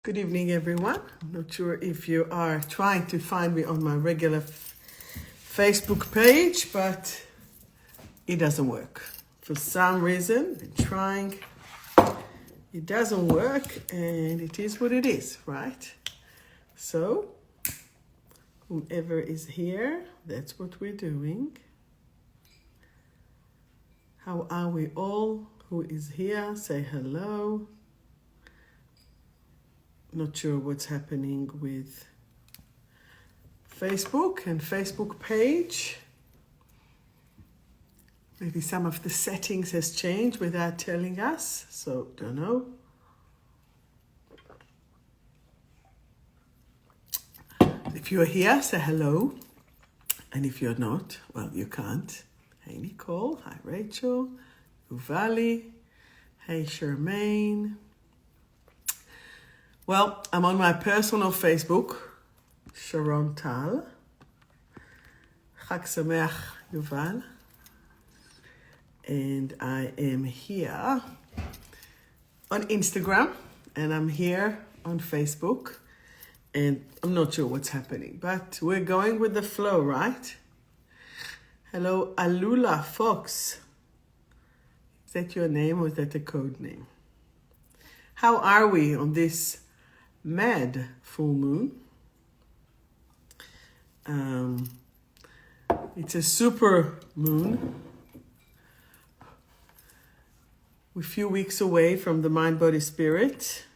Good evening, everyone. I'm not sure if you are trying to find me on my regular Facebook page, but it doesn't work. For some reason, I'm trying. It doesn't work, and it is what it is, right? So, whoever is here, that's what we're doing. How are we all? Who is here? Say hello. Not sure what's happening with Facebook and Facebook page. Maybe some of the settings has changed without telling us, so don't know. If you're here, say hello. And if you're not, well, you can't. Hey, Nicole. Hi, Rachel. Uvali. Hey, Charmaine. Well, I'm on my personal Facebook, Sharon Tal. Chag Sameach, Yuval. And I am here on Instagram, and I'm here on Facebook. And I'm not sure what's happening, but we're going with the flow, right? Hello, Alula Fox. Is that your name or is that a code name? How are we on this mad full moon? It's a super moon. We're a few weeks away from the Mind, Body, Spirit.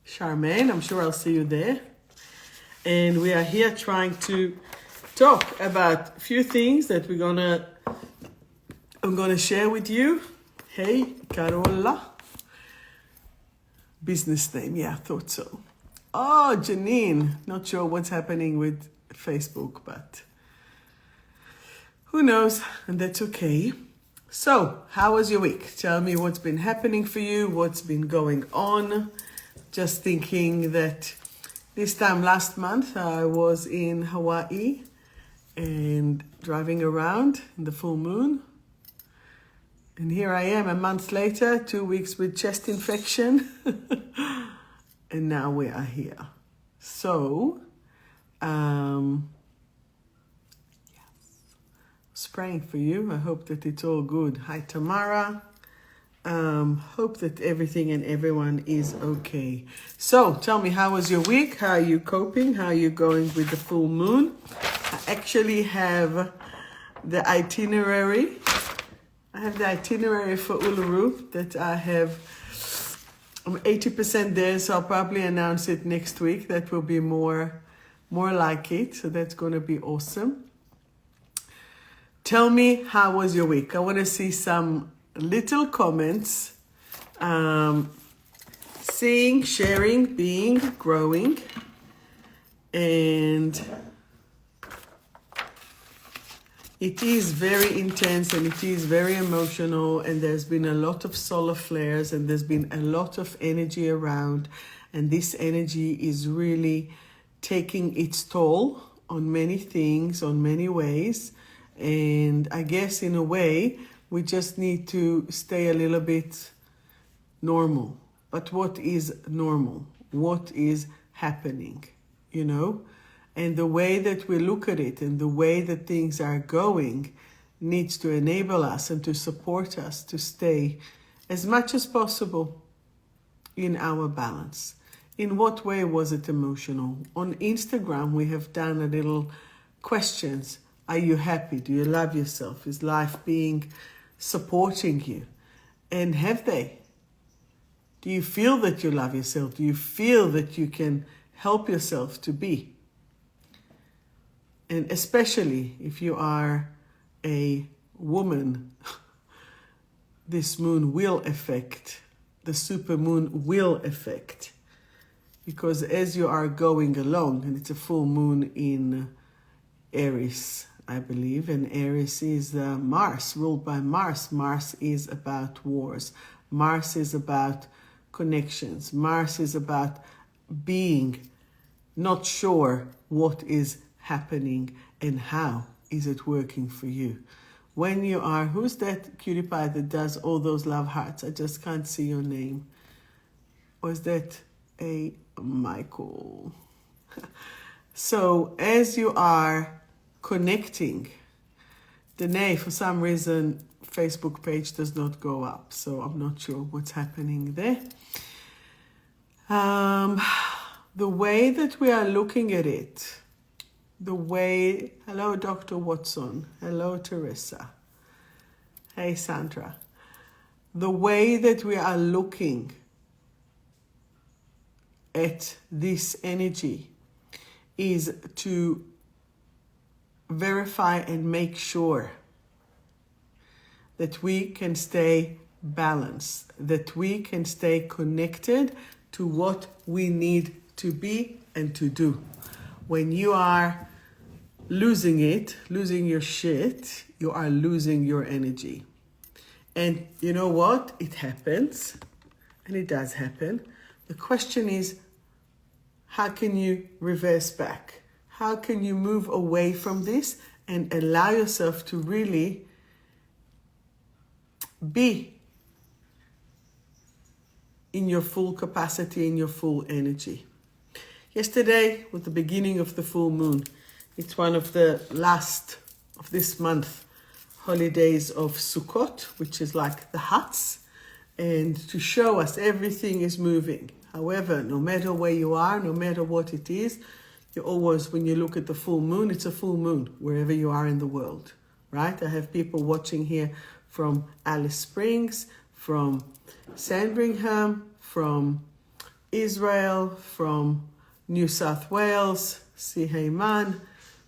Charmaine, I'm sure I'll see you there. And we are here trying to talk about a few things that I'm gonna share with you. Hey, Carola. Business name, yeah, I thought so. Oh, Janine. Not sure what's happening with Facebook, but who knows, and that's okay. So, how was your week? Tell me what's been happening for you, what's been going on. Just thinking that this time last month I was in Hawaii and driving around in the full moon. And here I am a month later, 2 weeks with chest infection. And now we are here. So, yes, praying for you. I hope that it's all good. Hi, Tamara. Hope that everything and everyone is okay. So, tell me, how was your week? How are you coping? How are you going with the full moon? I actually have the itinerary. I have the itinerary for Uluru that I'm 80% there, so I'll probably announce it next week. That will be more like it, so that's going to be awesome. Tell me, how was your week? I want to see some little comments. Seeing, sharing, being, growing. And it is very intense and it is very emotional, and there's been a lot of solar flares and there's been a lot of energy around, and this energy is really taking its toll on many things, on many ways. And I guess in a way, we just need to stay a little bit normal. But what is normal? What is happening? You know? And the way that we look at it and the way that things are going needs to enable us and to support us to stay as much as possible in our balance. In what way was it emotional? On Instagram, we have done a little questions. Are you happy? Do you love yourself? Is life supporting you? And have they? Do you feel that you love yourself? Do you feel that you can help yourself to be? And especially if you are a woman, this moon will affect, the super moon will affect. Because as you are going along, and it's a full moon in Aries, I believe, and Aries is Mars, ruled by Mars. Mars is about wars. Mars is about connections. Mars is about being not sure what is happening and how is it working for you. When you are, who's that cutie pie that does all those love hearts? I just can't see your name. Or is that a Michael. So as you are connecting, Danae, for some reason, Facebook page does not go up, so I'm not sure what's happening there. The way that we are looking at it, hello, Dr. Watson. Hello, Teresa. Hey, Sandra. The way that we are looking at this energy is to verify and make sure that we can stay balanced, that we can stay connected to what we need to be and to do. When you are losing your shit, you are losing your energy. And you know what? It happens, and it does happen. The question is, how can you reverse back? How can you move away from this and allow yourself to really be in your full capacity, in your full energy? Yesterday was the beginning of the full moon. It's one of the last of this month holidays of Sukkot, which is like the huts, and to show us everything is moving. However, no matter where you are, no matter what it is, you always, when you look at the full moon, it's a full moon wherever you are in the world, right? I have people watching here from Alice Springs, from Sandringham, from Israel, from New South Wales, Sihayman,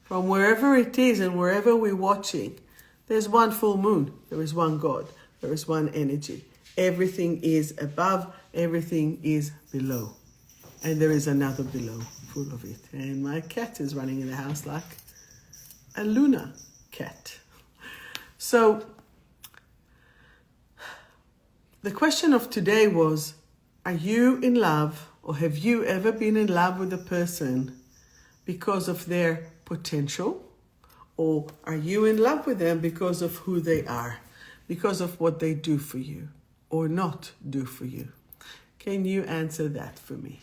from wherever it is and wherever we're watching. There's one full moon, there is one God, there is one energy. Everything is above, everything is below. And there is another below, full of it. And my cat is running in the house like a Luna cat. So the question of today was, are you in love, or have you ever been in love with a person because of their potential? Or are you in love with them because of who they are, because of what they do for you or not do for you? Can you answer that for me?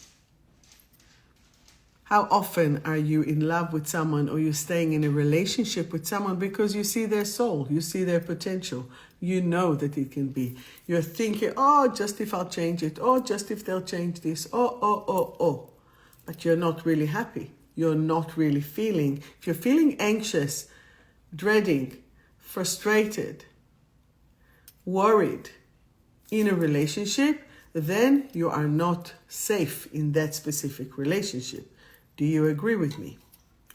How often are you in love with someone, or you're staying in a relationship with someone because you see their soul, you see their potential, you know that it can be. You're thinking, oh, just if I'll change it, oh, just if they'll change this, oh. But you're not really happy. You're not really feeling. If you're feeling anxious, dreading, frustrated, worried in a relationship, then you are not safe in that specific relationship. Do you agree with me?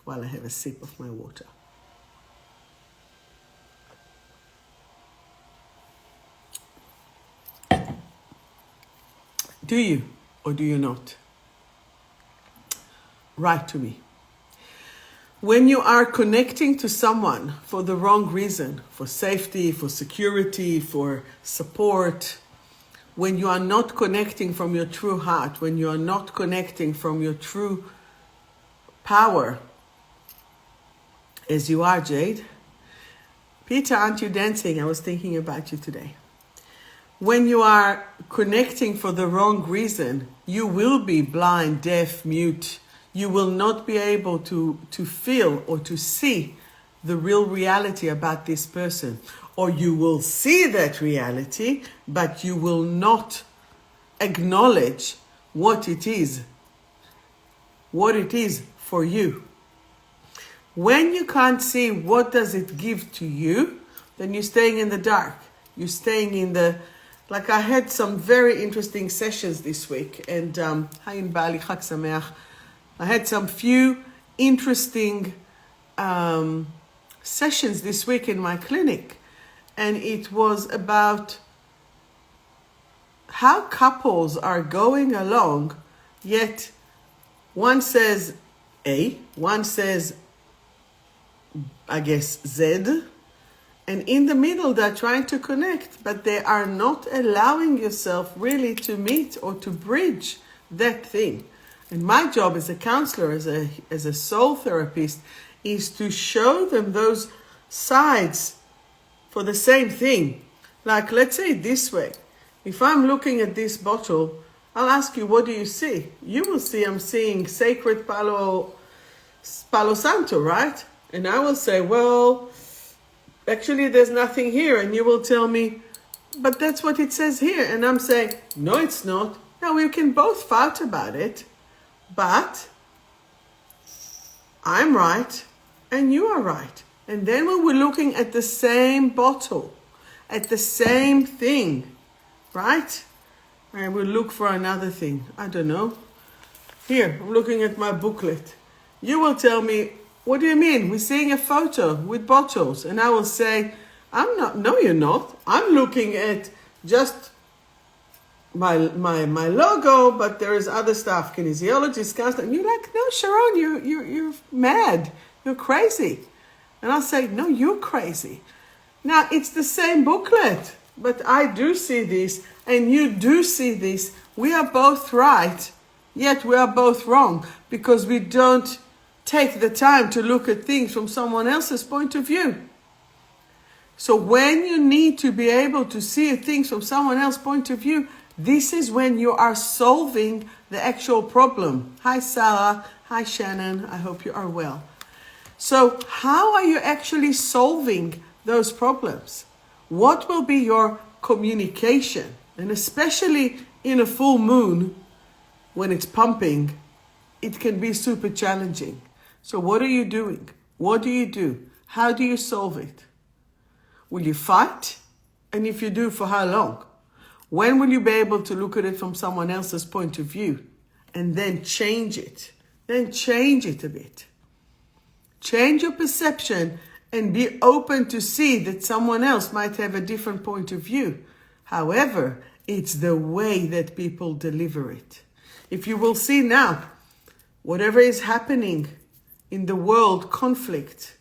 While I have a sip of my water. Do you or do you not? Write to me. When you are connecting to someone for the wrong reason, for safety, for security, for support, when you are not connecting from your true heart, when you are not connecting from your true power, as you are, Jade. Peter, aren't you dancing? I was thinking about you today. When you are connecting for the wrong reason, you will be blind, deaf, mute. You will not be able to feel or to see the real reality about this person. Or you will see that reality, but you will not acknowledge what it is for you. When you can't see what does it give to you, then you're staying in the dark. You're staying in the... Like I had some very interesting sessions this week. And Hayin Bali Chag Sameach. I had some few interesting sessions this week in my clinic. And it was about how couples are going along, yet one says A, one says, I guess, Z, and in the middle they're trying to connect, but they are not allowing yourself really to meet or to bridge that thing. And my job as a counselor, as a soul therapist, is to show them those sides for the same thing. Like, let's say it this way. If I'm looking at this bottle, I'll ask you, what do you see? You will see I'm seeing sacred Palo Santo, right? And I will say, well, actually there's nothing here. And you will tell me, but that's what it says here. And I'm saying, no, it's not. Now we can both fight about it, but I'm right and you are right. And then when we're looking at the same bottle, at the same thing, right? And we'll look for another thing. I don't know. Here, I'm looking at my booklet. You will tell me, what do you mean? We're seeing a photo with bottles. And I will say, I'm not, no, you're not. I'm looking at just my logo, but there is other stuff, kinesiology, counseling. And you're like, no, Sharon, you're mad. You're crazy. And I'll say, no, you're crazy. Now, it's the same booklet, but I do see this and you do see this. We are both right, yet we are both wrong because we don't take the time to look at things from someone else's point of view. So when you need to be able to see things from someone else's point of view, this is when you are solving the actual problem. Hi, Sarah. Hi, Shannon. I hope you are well. So how are you actually solving those problems? What will be your communication? And especially in a full moon, when it's pumping, it can be super challenging. So what are you doing? What do you do? How do you solve it? Will you fight? And if you do, for how long? When will you be able to look at it from someone else's point of view and then change it? Then change it a bit. Change your perception and be open to see that someone else might have a different point of view. However, it's the way that people deliver it. If you will see now, whatever is happening in the world, conflict,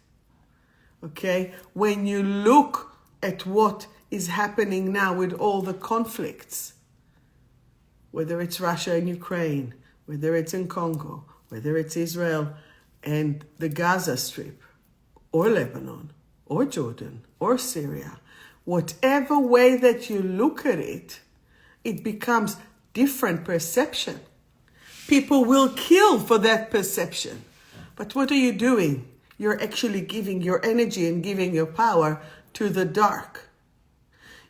okay? When you look at what is happening now with all the conflicts, whether it's Russia and Ukraine, whether it's in Congo, whether it's Israel and the Gaza Strip, or Lebanon, or Jordan, or Syria, whatever way that you look at it, it becomes different perception. People will kill for that perception. But what are you doing? You're actually giving your energy and giving your power to the dark.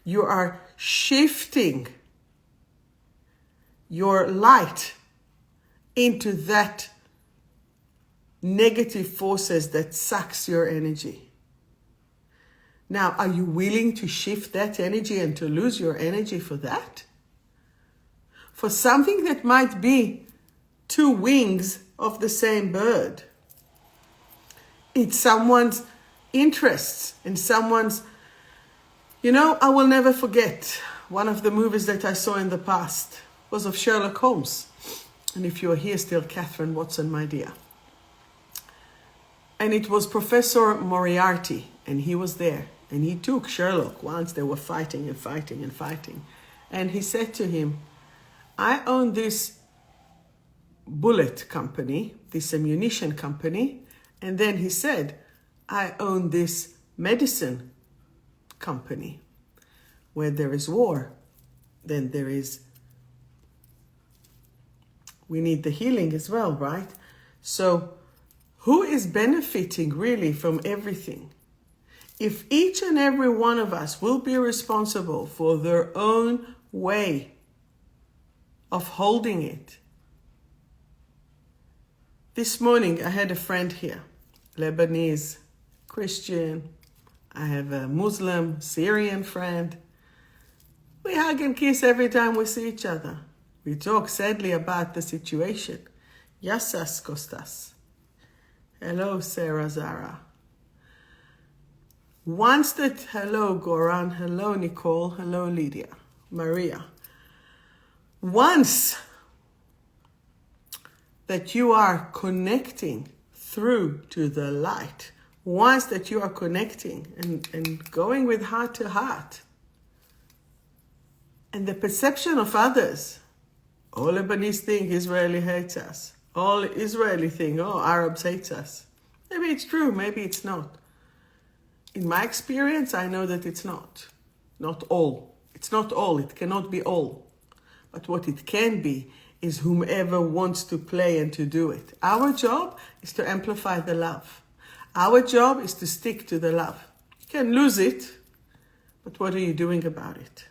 You are shifting your light into that negative forces that sucks your energy. Now, are you willing to shift that energy and to lose your energy for that? For something that might be two wings of the same bird. It's someone's interests and someone's, I will never forget one of the movies that I saw in the past was of Sherlock Holmes. And if you're here still, Catherine Watson, my dear. And it was Professor Moriarty, and he was there. And he took Sherlock once they were fighting and fighting and fighting. And he said to him, I own this bullet company, this ammunition company. And then he said, I own this medicine company. Where there is war, then we need the healing as well, right? So who is benefiting really from everything? If each and every one of us will be responsible for their own way of holding it. This morning I had a friend here, Lebanese, Christian. I have a Muslim, Syrian friend. We hug and kiss every time we see each other. We talk sadly about the situation. Yassas Kostas. Hello, Sarah Zara. Hello, Goran. Hello, Nicole. Hello, Lydia. Maria. Once that you are connecting through to the light, once that you are connecting and going with heart to heart, and the perception of others, all Lebanese think Israeli hates us. All Israeli think, Arabs hate us. Maybe it's true, maybe it's not. In my experience, I know that it's not. Not all. It's not all. It cannot be all. But what it can be is whomever wants to play and to do it. Our job is to amplify the love. Our job is to stick to the love. You can lose it, but what are you doing about it?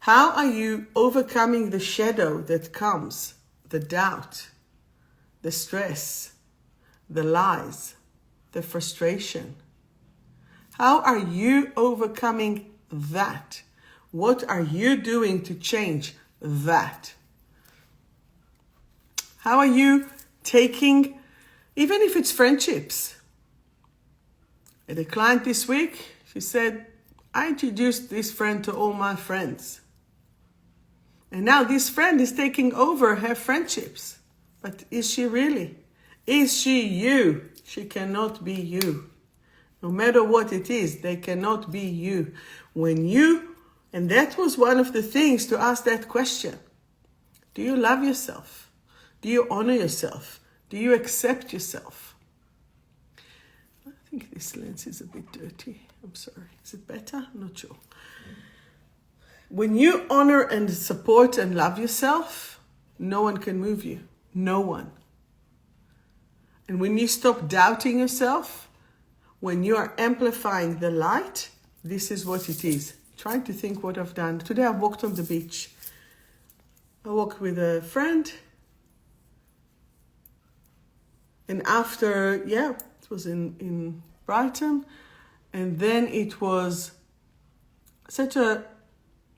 How are you overcoming the shadow that comes, the doubt, the stress, the lies, the frustration? How are you overcoming that? What are you doing to change that? How are you taking, even if it's friendships? I had a client this week, she said, I introduced this friend to all my friends. And now this friend is taking over her friendships. But is she really? Is she you? She cannot be you. No matter what it is, they cannot be you. And that was one of the things to ask that question. Do you love yourself? Do you honor yourself? Do you accept yourself? I think this lens is a bit dirty. I'm sorry. Is it better? I'm not sure. When you honor and support and love yourself, no one can move you. No one. And when you stop doubting yourself, when you are amplifying the light, this is what it is. Trying to think what I've done. Today I walked on the beach. I walked with a friend. And after, it was in Brighton. And then it was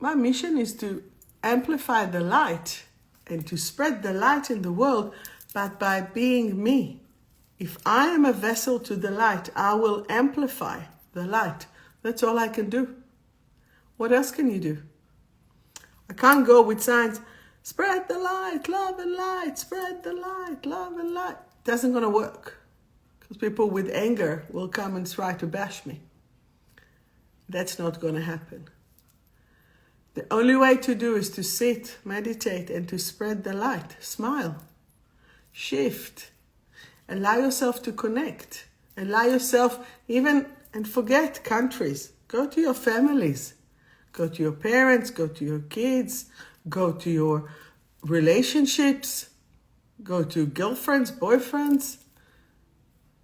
my mission is to amplify the light and to spread the light in the world, but by being me. If I am a vessel to the light, I will amplify the light. That's all I can do. What else can you do? I can't go with signs, spread the light, love and light, spread the light, love and light. It doesn't going to work because people with anger will come and try to bash me. That's not going to happen. The only way to do is to sit, meditate, and to spread the light. Smile. Shift. Allow yourself to connect. Allow yourself and forget countries. Go to your families. Go to your parents. Go to your kids. Go to your relationships. Go to girlfriends, boyfriends.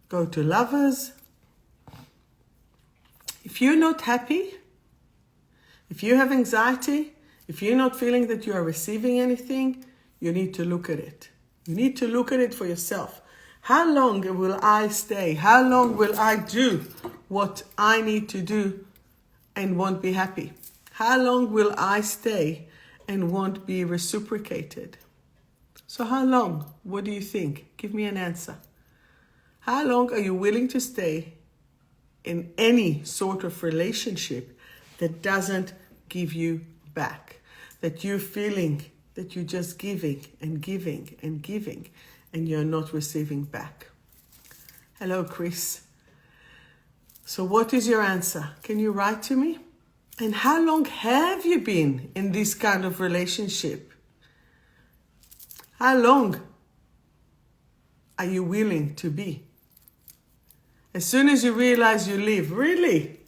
Go to lovers. If you're not happy, if you have anxiety, if you're not feeling that you are receiving anything, you need to look at it. You need to look at it for yourself. How long will I stay? How long will I do what I need to do and won't be happy? How long will I stay and won't be reciprocated? So how long? What do you think? Give me an answer. How long are you willing to stay in any sort of relationship that doesn't give you back? That you're feeling that you're just giving and giving and giving and you're not receiving back. Hello, Chris. So what is your answer? Can you write to me? And how long have you been in this kind of relationship? How long are you willing to be? As soon as you realize you live, really,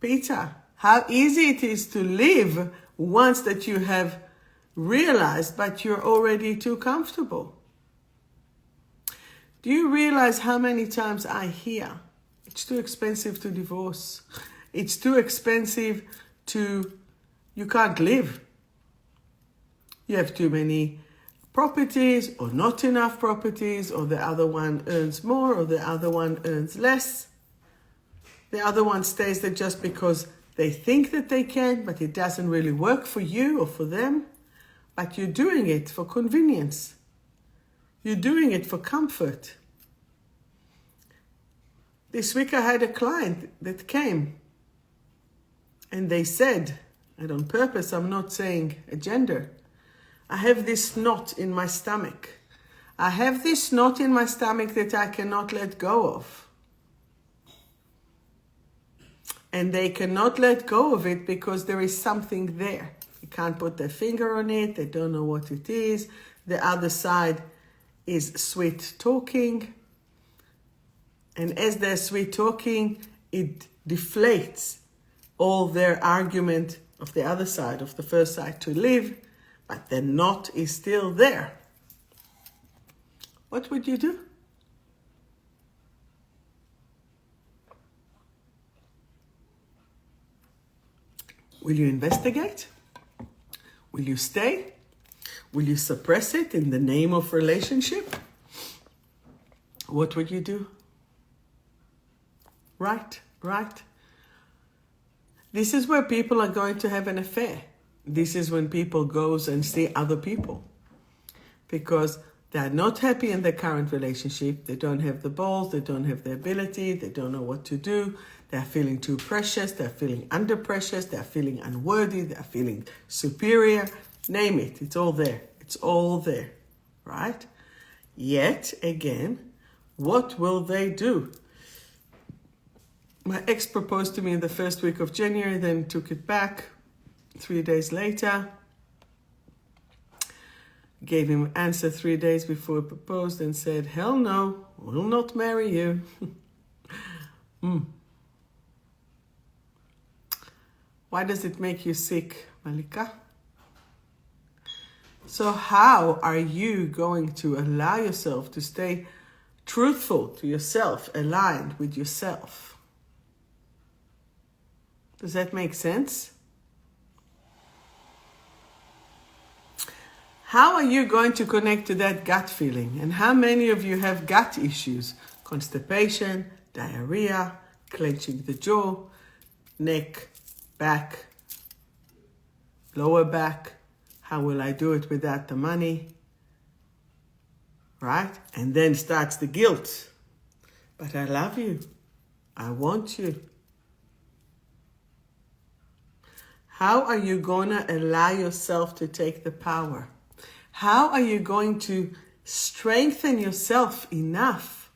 Peter, how easy it is to live once that you have realized, but you're already too comfortable. Do you realize how many times I hear, it's too expensive to divorce. It's too expensive you can't live. You have too many properties or not enough properties, or the other one earns more or the other one earns less. The other one stays there just because they think that they can, but it doesn't really work for you or for them. But you're doing it for convenience. You're doing it for comfort. This week I had a client that came and they said, and on purpose I'm not saying a gender, I have this knot in my stomach. I have this knot in my stomach that I cannot let go of. And they cannot let go of it because there is something there. They can't put their finger on it. They don't know what it is. The other side is sweet talking. And as they're sweet talking, it deflates all their argument of the other side, of the first side, to live. but the knot is still there. What would you do? Will you investigate? Will you stay? Will you suppress it in the name of relationship? What would you do? Right. This is where people are going to have an affair. This is when people goes and see other people. Because they're not happy in their current relationship. They don't have the balls. They don't have the ability. They don't know what to do. They're feeling too precious. They're feeling under pressure. They're feeling unworthy. They're feeling superior. Name it. It's all there. It's all there. Right? Yet, again, what will they do? My ex proposed to me in the first week of January, then took it back 3 days later. Gave him an answer 3 days before he proposed and said, hell no, will not marry you. Why does it make you sick, Malika? So how are you going to allow yourself to stay truthful to yourself, aligned with yourself? Does that make sense? How are you going to connect to that gut feeling? And how many of you have gut issues? Constipation, diarrhea, clenching the jaw, neck, back, lower back. How will I do it without the money? Right? And then starts the guilt. But I love you. I want you. How are you going to allow yourself to take the power? How are you going to strengthen yourself enough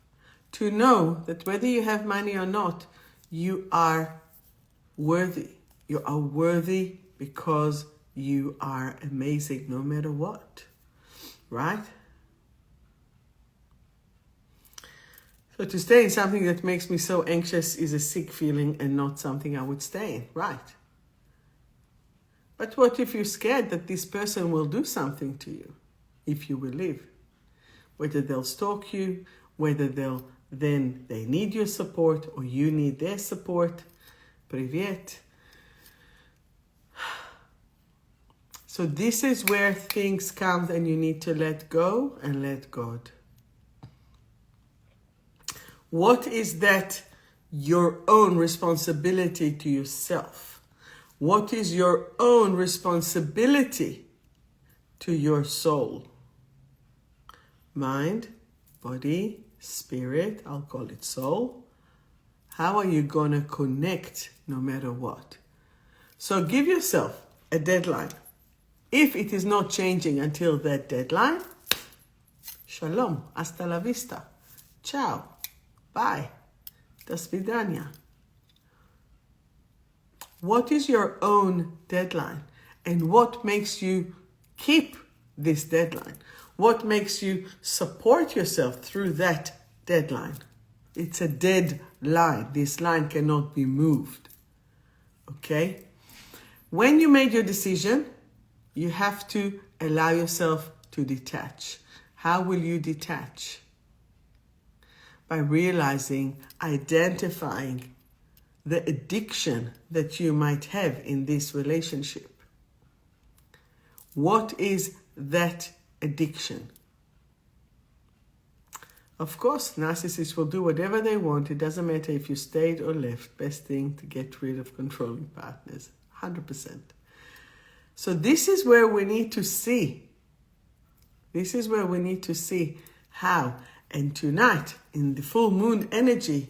to know that whether you have money or not, you are worthy. You are worthy because you are amazing no matter what. Right? So to stay in something that makes me so anxious is a sick feeling and not something I would stay in. Right? But what if you're scared that this person will do something to you if you will leave? Whether they'll stalk you, whether they need your support or you need their support. Privyet. So this is where things come and you need to let go and let God. What is that your own responsibility to yourself? What is your own responsibility to your soul? Mind, body, spirit, I'll call it soul. How are you going to connect no matter what? So give yourself a deadline. If it is not changing until that deadline, shalom, hasta la vista, ciao, bye, do svidaniya. What is your own deadline? And what makes you keep this deadline? What makes you support yourself through that deadline? It's a dead line. This line cannot be moved. Okay? When you made your decision, you have to allow yourself to detach. How will you detach? By realizing, identifying the addiction that you might have in this relationship. What is that addiction? Of course, narcissists will do whatever they want. It doesn't matter if you stayed or left. Best thing to get rid of controlling partners. 100%. So this is where we need to see. This is where we need to see how. And tonight, in the full moon energy,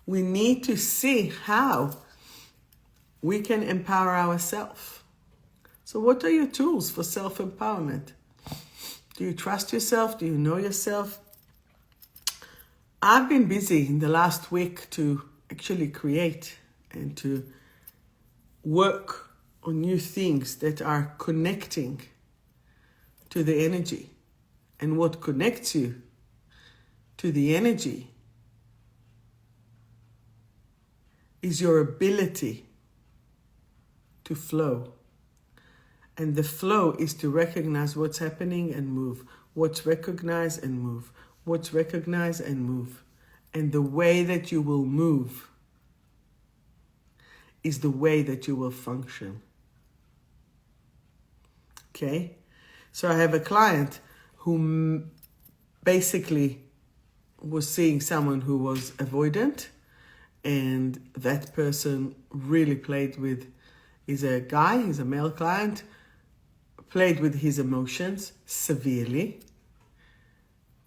we need to see how we can empower ourselves. So what are your tools for self-empowerment? Do you trust yourself? Do you know yourself? I've been busy in the last week to actually create and to work on new things that are connecting to the energy. And what connects you to the energy is your ability to flow. And the flow is to recognize what's happening and move. What's recognized and move. What's recognized and move. And the way that you will move is the way that you will function. Okay? So I have a client who basically was seeing someone who was avoidant, and that person really played with, he's a guy, he's a male client, played with his emotions severely.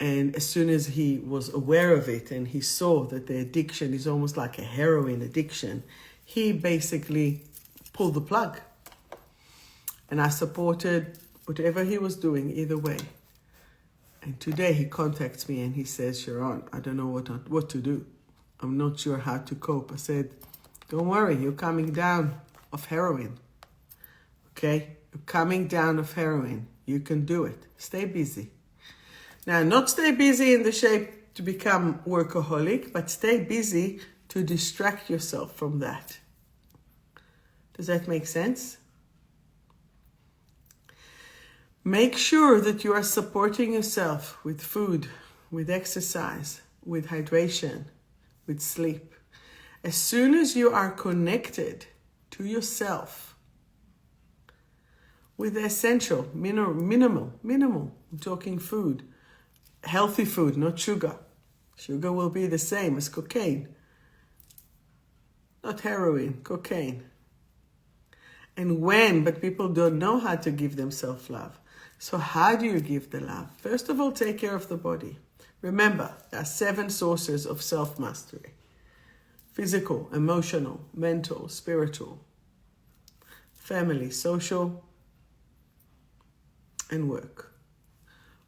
And as soon as he was aware of it and he saw that the addiction is almost like a heroin addiction, he basically pulled the plug. And I supported whatever he was doing either way. And today he contacts me and he says, Sharon, I don't know what to do. I'm not sure how to cope. I said, don't worry, you're coming down of heroin. Okay? You're coming down of heroin. You can do it. Stay busy. Now, not stay busy in the shape to become workaholic, but stay busy to distract yourself from that. Does that make sense? Make sure that you are supporting yourself with food, with exercise, with hydration, with sleep. As soon as you are connected to yourself with the essential, minimal, I'm talking food, healthy food, not sugar. Sugar will be the same as cocaine. Not heroin, cocaine. But people don't know how to give themselves love. So how do you give the love? First of all, take care of the body. Remember, there are 7 sources of self-mastery. Physical, emotional, mental, spiritual, family, social, and work.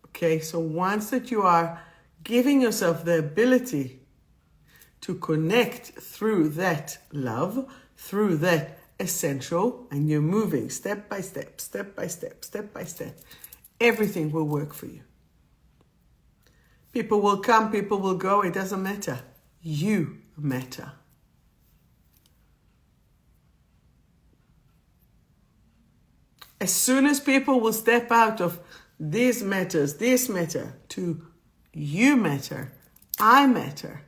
Okay, so once that you are giving yourself the ability to connect through that love, through that essential, and you're moving step by step, step by step, step by step, everything will work for you. People will come, people will go, it doesn't matter. You matter. As soon as people will step out of this matter, to you matter, I matter,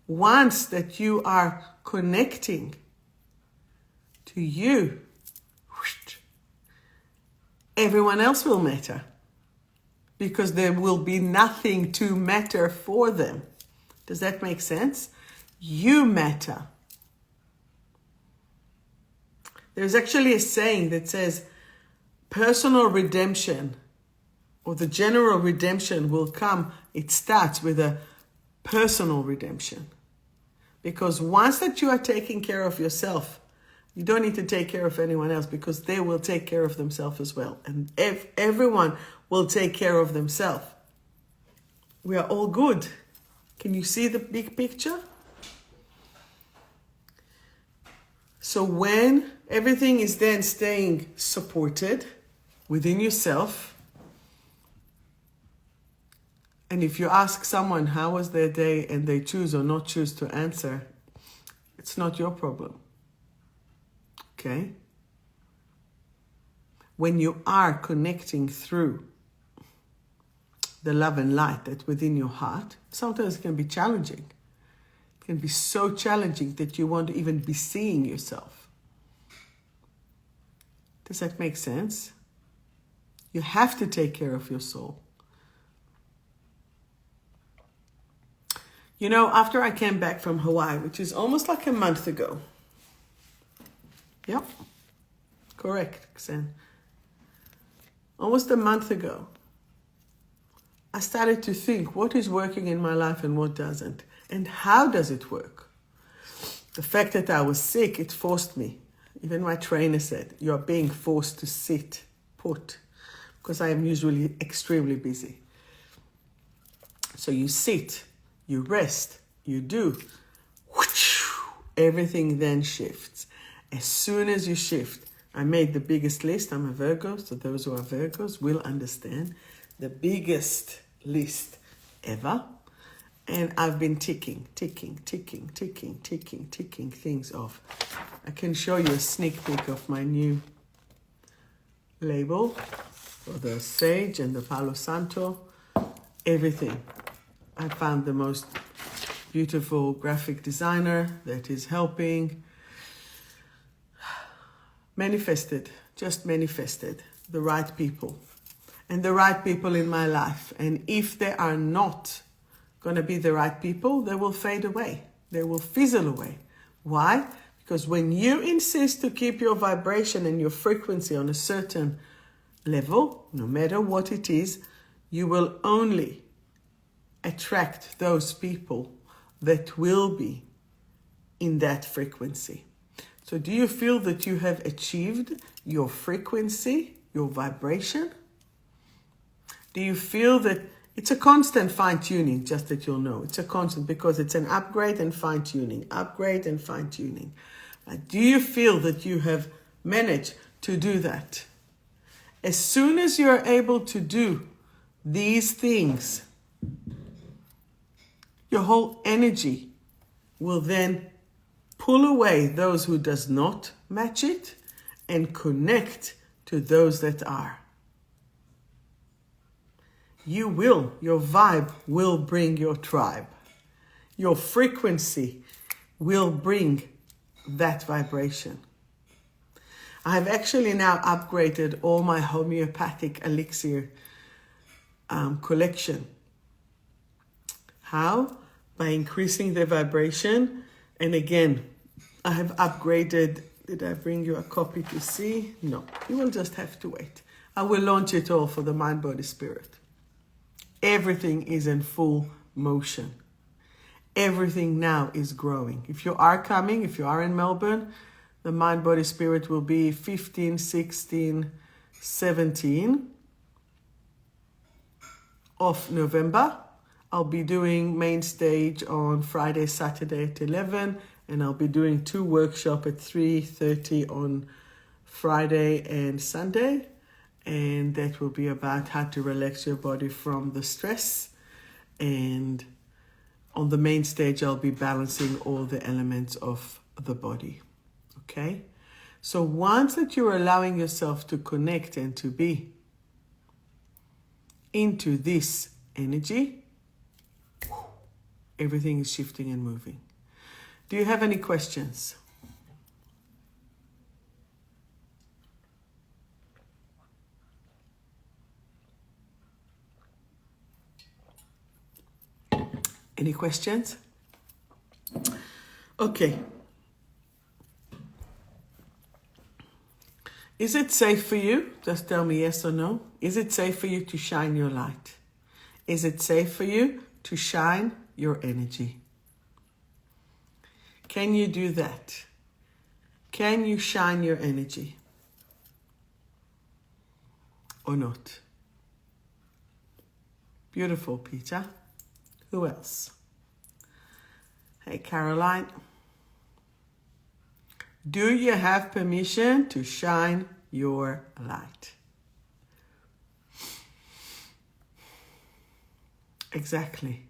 once that you are connecting to you, everyone else will matter. Because there will be nothing to matter for them. Does that make sense? You matter. There's actually a saying that says, personal redemption, or the general redemption will come, it starts with a personal redemption. Because once that you are taking care of yourself, you don't need to take care of anyone else, because they will take care of themselves as well. And if everyone will take care of themselves, we are all good. Can you see the big picture? So when everything is then staying supported within yourself, and if you ask someone how was their day and they choose or not choose to answer, it's not your problem. Okay? When you are connecting through the love and light that's within your heart, sometimes it can be challenging. It can be so challenging that you won't even be seeing yourself. Does that make sense? You have to take care of your soul. You know, after I came back from Hawaii, which is almost like a month ago. Yep, correct, Xen. Almost a month ago, I started to think what is working in my life and what doesn't. And how does it work? The fact that I was sick, it forced me. Even my trainer said, you are being forced to sit put, because I am usually extremely busy. So you sit, you rest, you do. Everything then shifts. As soon as you shift, I made the biggest list. I'm a Virgo, so those who are Virgos will understand. The biggest list ever. And I've been ticking things off. I can show you a sneak peek of my new label for the sage and the Palo Santo, everything. I found the most beautiful graphic designer that is helping. Manifested, just manifested the right people and the right people in my life. And if they are not going to be the right people, they will fade away. They will fizzle away. Why? Because when you insist to keep your vibration and your frequency on a certain level, no matter what it is, you will only attract those people that will be in that frequency. So do you feel that you have achieved your frequency, your vibration? Do you feel that it's a constant fine-tuning, just that you'll know? It's a constant because it's an upgrade and fine-tuning, upgrade and fine-tuning. Do you feel that you have managed to do that? As soon as you're able to do these things, your whole energy will then pull away those who does not match it and connect to those that are. Your vibe will bring your tribe. Your frequency will bring that vibration. I have actually now upgraded all my homeopathic elixir collection. How? By increasing the vibration. And again, I have upgraded. Did I bring you a copy to see? No, you will just have to wait. I will launch it all for the Mind, Body, Spirit. Everything is in full motion. Everything now is growing. If you are coming, if you are in Melbourne, the Mind, Body, Spirit will be 15, 16, 17 of November. I'll be doing main stage on Friday, Saturday at 11, and I'll be doing 2 workshops at 3:30 on Friday and Sunday. And that will be about how to relax your body from the stress. And on the main stage, I'll be balancing all the elements of the body. Okay? So once that you're allowing yourself to connect and to be into this energy, everything is shifting and moving. Do you have any questions? Any questions? Okay. Is it safe for you? Just tell me yes or no. Is it safe for you to shine your light? Is it safe for you to shine your energy? Can you do that? Can you shine your energy? Or not? Beautiful, Peter. Who else? Hey, Caroline. Do you have permission to shine your light? Exactly.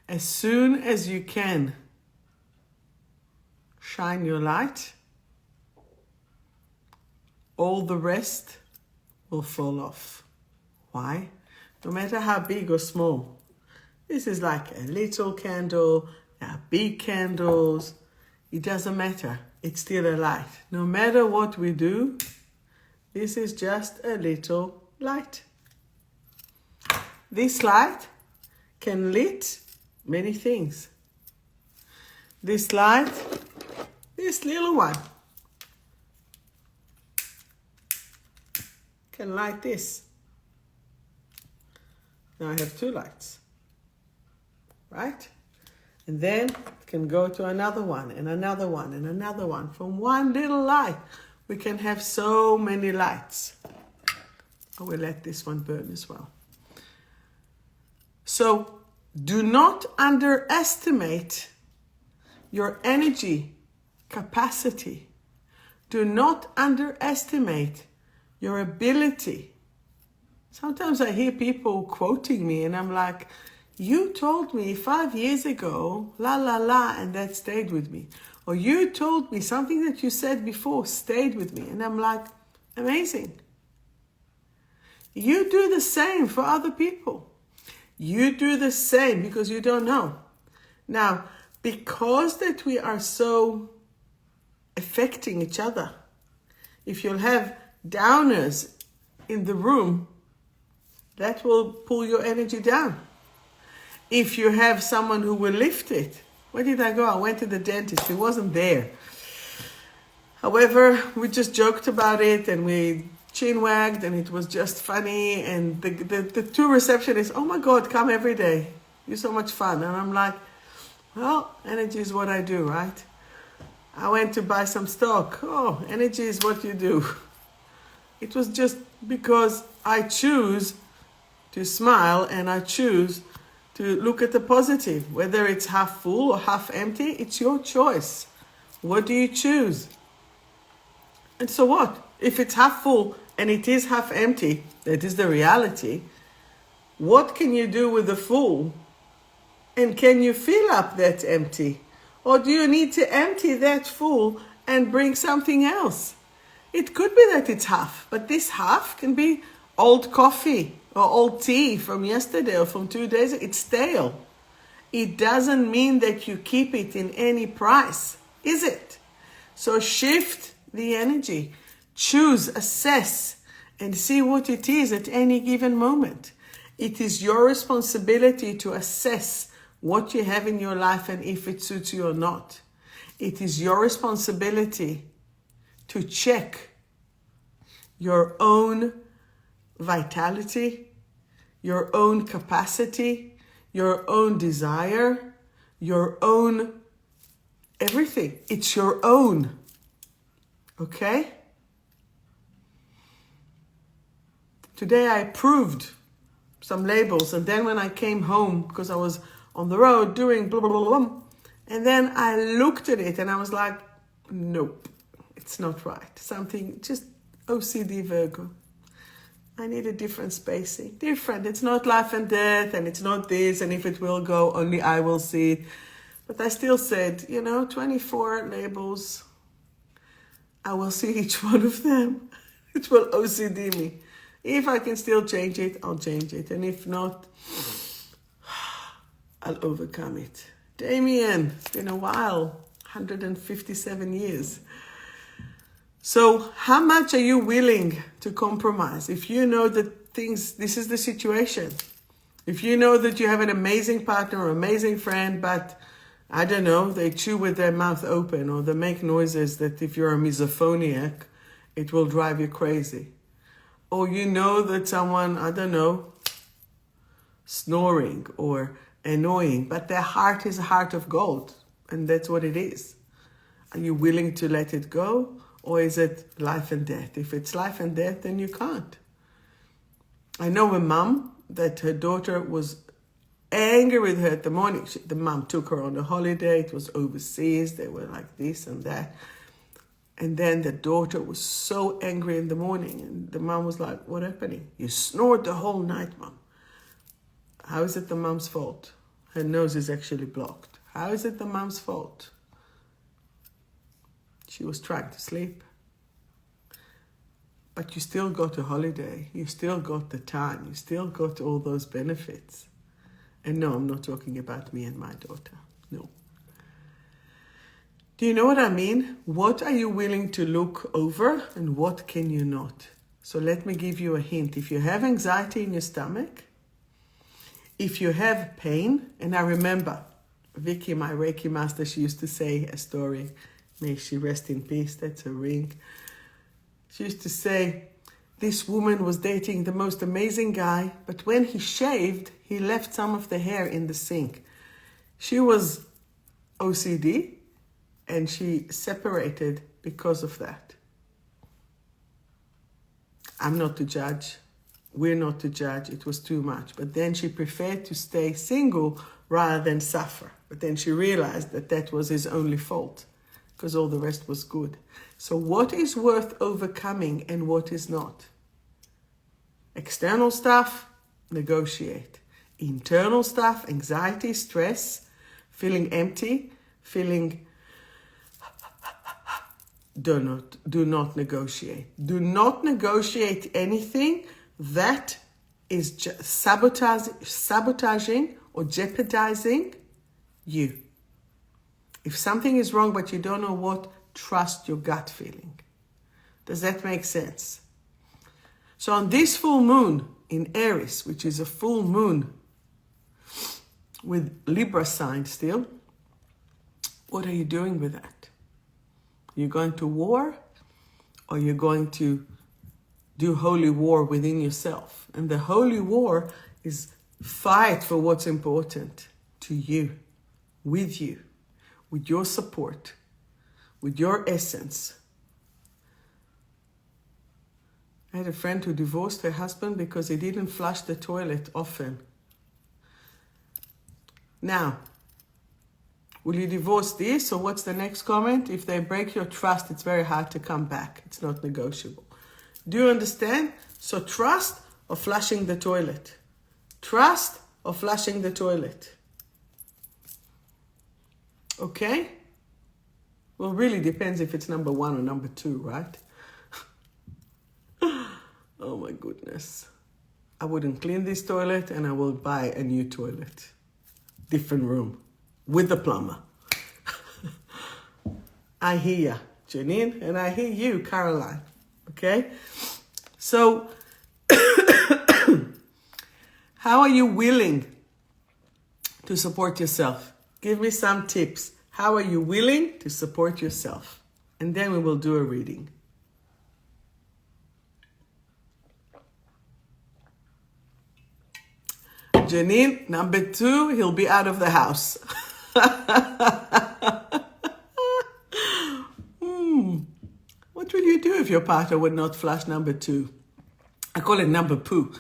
As soon as you can shine your light, all the rest will fall off. Why? No matter how big or small. This is like a little candle, there are big candles. It doesn't matter. It's still a light. No matter what we do, this is just a little light. This light can lit many things. This light, this little one, can light this. Now I have 2 lights, right? And then it can go to another one and another one and another one. From one little light, we can have so many lights. I will let this one burn as well. So do not underestimate your energy capacity. Do not underestimate your ability. Sometimes I hear people quoting me and I'm like, you told me 5 years ago, la, la, la, and that stayed with me. Or you told me something that you said before stayed with me. And I'm like, amazing. You do the same for other people. You do the same because you don't know. Now, because that we are so affecting each other, if you'll have downers in the room, that will pull your energy down. If you have someone who will lift it, where did I go? I went to the dentist. He wasn't there. However, we just joked about it and we chin wagged and it was just funny. And the two receptionists, oh my God, come every day. You're so much fun. And I'm like, well, energy is what I do, right? I went to buy some stock. Oh, energy is what you do. It was just because I choose to smile and I choose to look at the positive. Whether it's half full or half empty, it's your choice. What do you choose? And so what? If it's half full and it is half empty, that is the reality. What can you do with the full? And can you fill up that empty? Or do you need to empty that full and bring something else? It could be that it's half, but this half can be old coffee or old tea from yesterday or from 2 days ago. It's stale. It doesn't mean that you keep it in any price, is it? So shift the energy. Choose, assess, and see what it is at any given moment. It is your responsibility to assess what you have in your life and if it suits you or not. It is your responsibility to check your own vitality, your own capacity, your own desire, your own everything. It's your own. Okay? Today I proved some labels, and then when I came home, because I was on the road doing blah, blah, blah, blah, and then I looked at it and I was like, nope, it's not right. Something, just OCD Virgo. I need a different spacing. Different. It's not life and death, and it's not this, and if it will go, only I will see it. But I still said, 24 labels. I will see each one of them. It will OCD me. If I can still change it, I'll change it. And if not, I'll overcome it. Damien, it's been a while. 157 years. So how much are you willing to compromise? If you know that this is the situation. If you know that you have an amazing partner or amazing friend, but I don't know, they chew with their mouth open or they make noises that if you're a misophoniac, it will drive you crazy. Or you know that someone, I don't know, snoring or annoying, but their heart is a heart of gold, and that's what it is. Are you willing to let it go, or is it life and death? If it's life and death, then you can't. I know a mom that her daughter was angry with her at the morning. The mom took her on a holiday. It was overseas. They were like this and that. And then the daughter was so angry in the morning. And the mom was like, what happened? You snored the whole night, mom. How is it the mom's fault? Her nose is actually blocked. How is it the mom's fault? She was trying to sleep. But you still got a holiday. You still got the time. You still got all those benefits. And no, I'm not talking about me and my daughter. No. Do you know what I mean? What are you willing to look over and what can you not? So let me give you a hint. If you have anxiety in your stomach, if you have pain, and I remember Vicky, my Reiki master, she used to say a story. May she rest in peace. That's a ring. She used to say, this woman was dating the most amazing guy, but when he shaved, he left some of the hair in the sink. She was OCD, and she separated because of that. I'm not to judge. We're not to judge. It was too much. But then she preferred to stay single rather than suffer. But then she realized that that was his only fault, because all the rest was good. So what is worth overcoming and what is not? External stuff, negotiate. Internal stuff, anxiety, stress, feeling empty, feeling do not negotiate. Do not negotiate anything that is sabotaging or jeopardizing you. If something is wrong but you don't know what, trust your gut feeling. Does that make sense? So on this full moon in Aries, which is a full moon with Libra sign still, what are you doing with that? You're going to war, or you're going to do holy war within yourself? And the holy war is fight for what's important to you, with your support, with your essence. I had a friend who divorced her husband because he didn't flush the toilet often. Now, will you divorce this, or what's the next comment? If they break your trust, it's very hard to come back. It's not negotiable. Do you understand? So trust or flushing the toilet? Trust or flushing the toilet? Okay? Well, really depends if it's number 1 or number 2, right? Oh my goodness. I wouldn't clean this toilet, and I will buy a new toilet. Different room. With the plumber. I hear you, Janine, and I hear you, Caroline. Okay? So, how are you willing to support yourself? Give me some tips. How are you willing to support yourself? And then we will do a reading. Janine, number 2, he'll be out of the house. What will you do if your partner would not flush number 2? I call it number poo.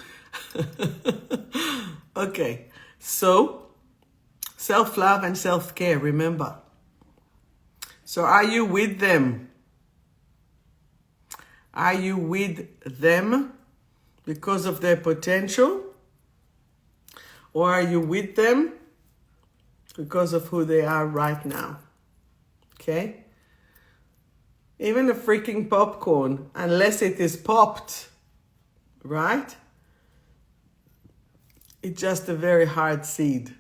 Okay, so self-love and self-care, remember. So are you with them? Are you with them because of their potential? Or are you with them because of who they are right now? Okay? Even a freaking popcorn, unless it is popped, right? It's just a very hard seed.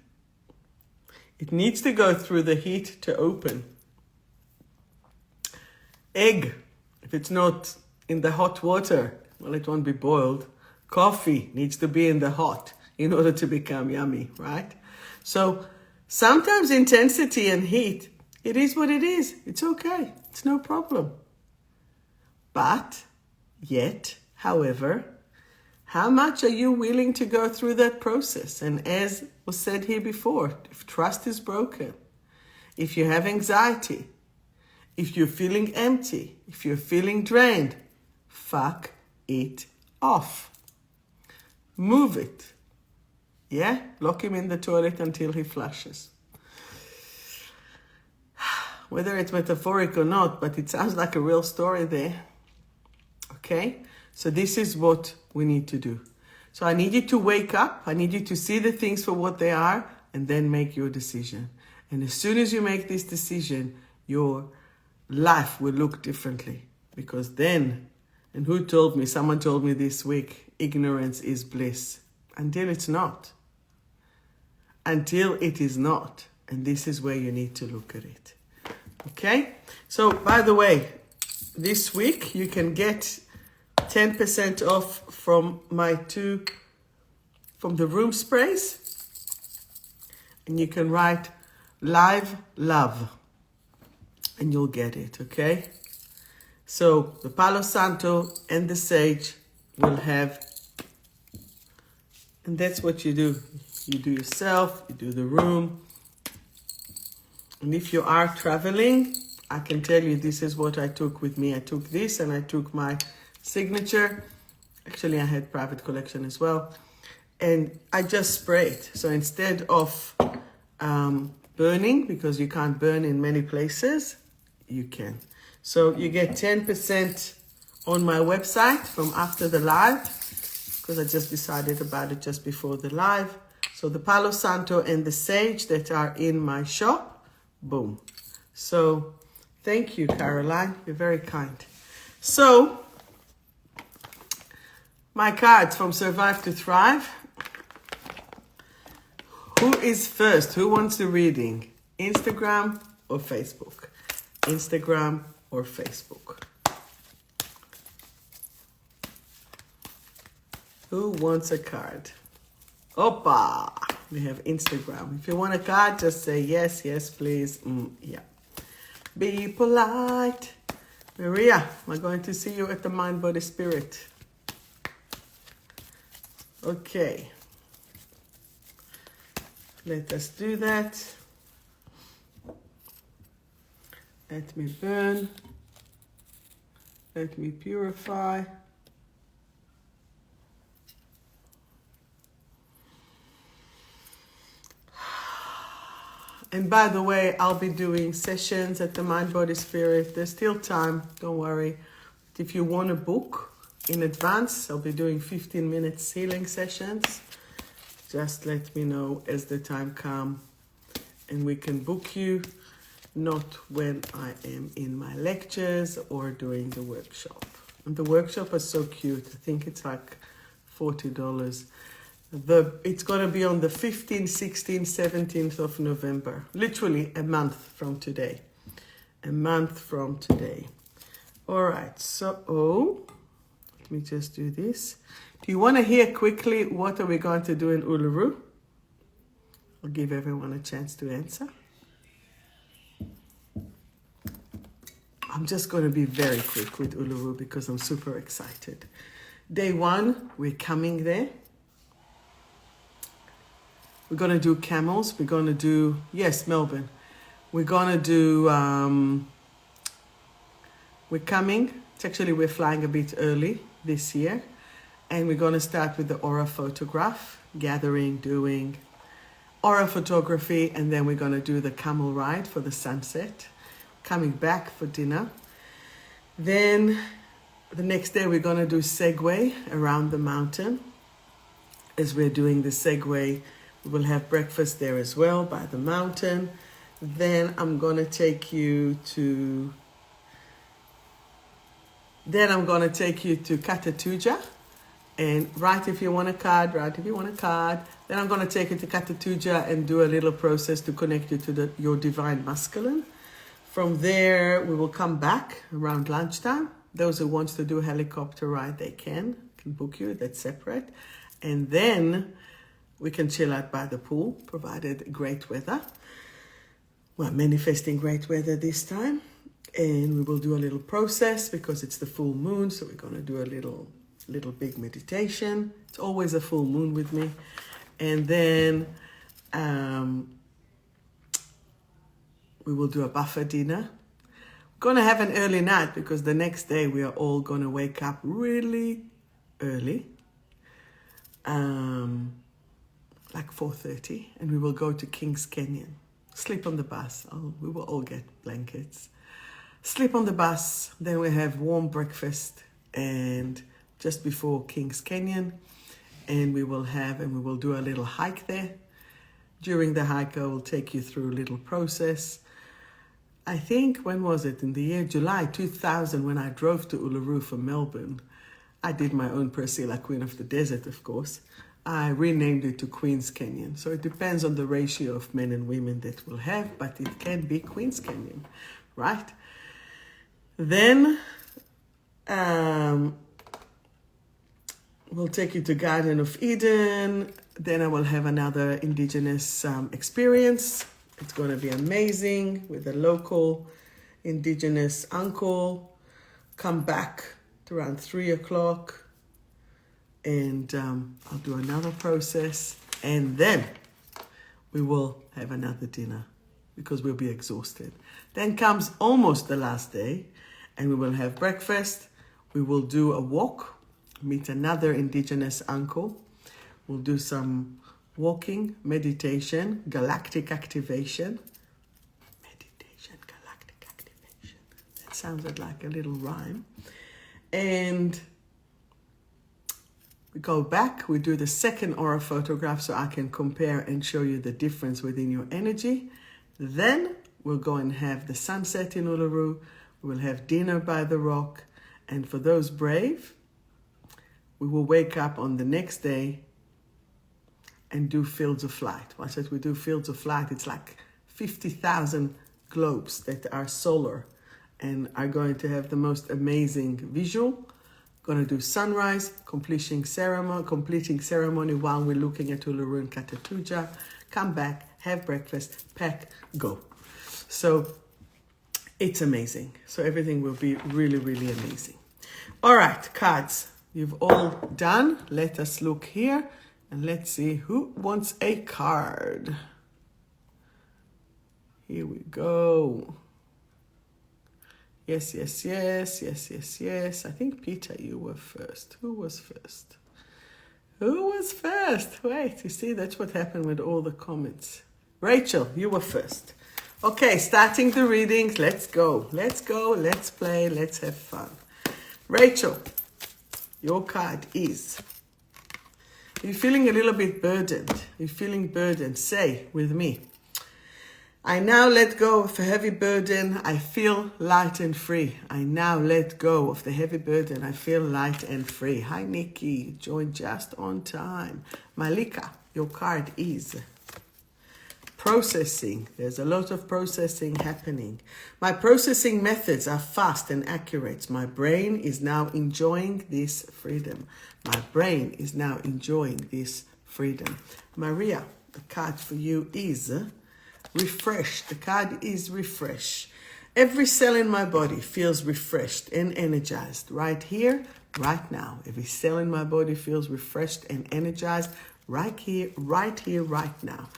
It needs to go through the heat to open. Egg, if it's not in the hot water, well, it won't be boiled. Coffee needs to be in the hot in order to become yummy, right? So sometimes intensity and heat, it is what it is. It's okay. It's no problem. But yet, however, how much are you willing to go through that process? And as was said here before, if trust is broken, if you have anxiety, if you're feeling empty, if you're feeling drained, fuck it off. Move it. Yeah? Lock him in the toilet until he flushes. Whether it's metaphoric or not, but it sounds like a real story there. Okay? So this is what we need to do. So I need you to wake up. I need you to see the things for what they are and then make your decision. And as soon as you make this decision, your life will look differently. Because then, and who told me? Someone told me this week, ignorance is bliss. Until it's not. Until it is not. And this is where you need to look at it. Okay? So, by the way, this week you can get 10% off from from the room sprays. And you can write Live Love. And you'll get it, okay? So, the Palo Santo and the Sage will have, and that's what you do. You do yourself, you do the room. And if you are traveling, I can tell you this is what I took with me. I took this and I took my signature. Actually, I had private collection as well. And I just sprayed. So instead of burning, because you can't burn in many places, you can. So you get 10% on my website from after the live, because I just decided about it just before the live. So the Palo Santo and the Sage that are in my shop, boom. So Thank you, Caroline. You're very kind. So, my cards from Survive to Thrive. Who is first? Who wants the reading? Instagram or Facebook? Instagram or Facebook? Who wants a card? Opa! We have Instagram. If you want a card, just say yes, yes, please. Yeah. Be polite. Maria, we're going to see you at the Mind, Body, Spirit. Okay. Let us do that. Let me burn. Let me purify. And by the way, I'll be doing sessions at the Mind, Body, Spirit. There's still time, don't worry. If you want to book in advance, I'll be doing 15-minute healing sessions. Just let me know as the time comes and we can book you, not when I am in my lectures or doing the workshop. And the workshop is so cute. I think it's like $40. It's going to be on the 15th, 16th, 17th of November. Literally a month from today. A month from today. All right, so let me just do this. Do you want to hear quickly what are we going to do in Uluru? I'll give everyone a chance to answer. I'm just going to be very quick with Uluru because I'm super excited. Day one, we're coming there. We're going to do camels. We're going to do, yes, Melbourne. We're going to do, we're coming. It's actually, we're flying a bit early this year. And we're going to start with the aura photograph, gathering, doing aura photography. And then we're going to do the camel ride for the sunset. Coming back for dinner. Then the next day, we're going to do Segway around the mountain. As we're doing the Segway, we will have breakfast there as well by the mountain. Then I'm going to take you to Katatuja. And write if you want a card, write if you want a card. Then I'm going to take you to Katatuja and do a little process to connect you to your divine masculine. From there, we will come back around lunchtime. Those who want to do a helicopter ride, they can book you, that's separate. And then we can chill out by the pool, provided great weather. We're manifesting great weather this time. And we will do a little process because it's the full moon. So we're going to do a little big meditation. It's always a full moon with me. And then we will do a buffet dinner. We're going to have an early night because the next day we are all going to wake up really early. Like 4:30, and we will go to Kings Canyon. Sleep on the bus. We will all get blankets. Sleep on the bus. Then we have warm breakfast, and just before Kings Canyon, and we will do a little hike there. During the hike, I will take you through a little process. I think, when was it? In the year July 2000, when I drove to Uluru from Melbourne, I did my own Priscilla, Queen of the Desert, of course. I renamed it to Queen's Canyon. So it depends on the ratio of men and women that we'll have, but it can be Queen's Canyon, right? Then we'll take you to Garden of Eden. Then I will have another Indigenous experience. It's going to be amazing with a local Indigenous uncle. Come back to around 3 o'clock. And I'll do another process. And then we will have another dinner because we'll be exhausted. Then comes almost the last day. And we will have breakfast. We will do a walk. Meet another Indigenous uncle. We'll do some walking, meditation, galactic activation. Meditation, galactic activation. That sounded like a little rhyme. And we go back, we do the second aura photograph so I can compare and show you the difference within your energy. Then we'll go and have the sunset in Uluru. We'll have dinner by the rock. And for those brave, we will wake up on the next day and do Fields of Light. Once that we do Fields of Light, it's like 50,000 globes that are solar and are going to have the most amazing visual. Going to do sunrise, completing ceremony while we're looking at Uluru and Katatuja. Come back, have breakfast, pack, go. So it's amazing. So everything will be really, really amazing. All right, cards, you've all done. Let us look here and let's see who wants a card. Here we go. Yes, yes, yes, yes, yes, yes. I think, Peter, you were first. Who was first? Who was first? Wait, you see, that's what happened with all the comments. Rachel, you were first. Okay, starting the readings. Let's go. Let's go. Let's play. Let's have fun. Rachel, your card is... You're feeling a little bit burdened. You're feeling burdened. Say with me. I now let go of a heavy burden. I feel light and free. I now let go of the heavy burden. I feel light and free. Hi, Nikki. Joined just on time. Malika, your card is processing. There's a lot of processing happening. My processing methods are fast and accurate. My brain is now enjoying this freedom. My brain is now enjoying this freedom. Maria, the card for you is... refresh. The card is refresh. Every cell in my body feels refreshed and energized right here, right now. Every cell in my body feels refreshed and energized right here, right now.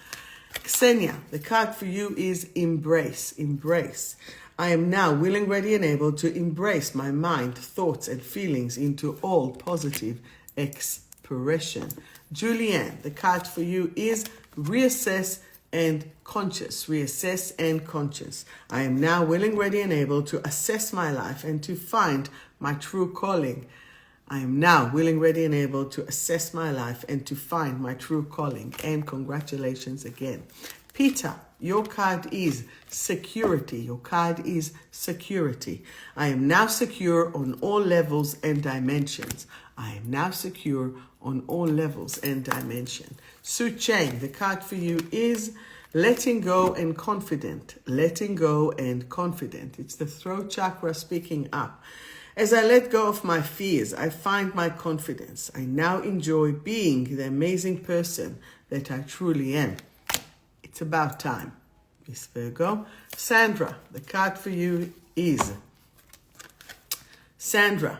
Ksenia, the card for you is embrace. Embrace. I am now willing, ready, and able to embrace my mind, thoughts, and feelings into all positive expression. Julianne, the card for you is reassess and conscious. Reassess and conscious. I am now willing, ready, and able to assess my life and to find my true calling. I am now willing, ready, and able to assess my life and to find my true calling. And congratulations again. Peter, your card is security. Your card is security. I am now secure on all levels and dimensions. I am now secure on all levels and dimension. Su Cheng, the card for you is letting go and confident. Letting go and confident. It's the throat chakra speaking up. As I let go of my fears, I find my confidence. I now enjoy being the amazing person that I truly am. It's about time, Miss Virgo. Sandra, the card for you is Sandra,